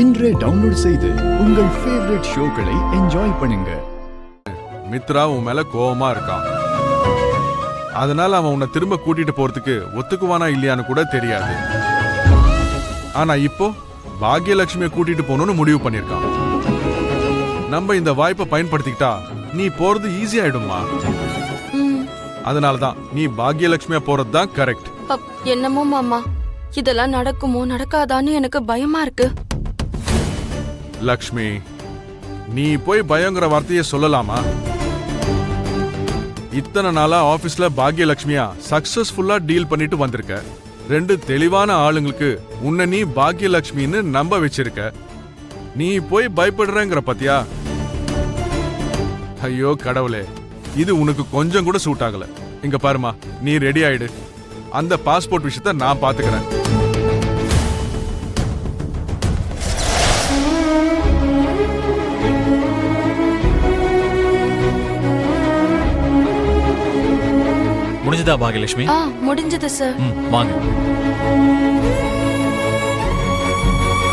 இன்றே டவுன்லோட் செய்து உங்கள் ஃபேவரட் ஷோக்களை என்ஜாய் பண்ணுங்க. மித்ரா உன் மேல கோவமா இருக்கான். அதனால அவன் உன்னை திரும்ப கூட்டிட்டு போறதுக்கு ஒத்துக்குவானா இல்லையான்னு கூட தெரியாது. ஆனா இப்போ பாக்யலட்சுமியை கூட்டிட்டு போகணும்னு முடிவு பண்ணிருக்கான். நம்ம இந்த வாய்ப்பை பயன்படுத்திக்கிட்டா நீ போறது ஈஸி ஆயிடுமா? அதனாலதான் நீ பாக்யலட்சுமியா போறதுதான் கரெக்ட். என்னமோ மாமா, இதெல்லாம் நடக்குமோ நடக்காதான்னு எனக்கு பயமா இருக்கு. லக்ஷ்மி, நீ போய் பயங்கர வார்த்தையை சொல்லலாமா? இத்தனை நாளா ஆபீஸ்ல பாக்யலட்சுமியா சக்சஸ்ஃபுல்லா டீல் பண்ணிட்டு வந்திருக்க. 2 தெளிவான ஆளுங்களுக்கு உன்னை நீ பாக்யலட்சுமின்னு நம்ப வச்சிருக்க. நீ போய் பயப்படுறங்கிற பத்தியா? ஐயோ கடவுளே, இது உனக்கு கொஞ்சம் கூட சூட் ஆகல. இங்க பாருமா, நீ ரெடி ஆயிடு. அந்த பாஸ்போர்ட் விஷயத்த நான் பாத்துக்கிறேன். முடிஞ்சதா பாகியலட்சுமி? முடிஞ்சது சார். வாங்க.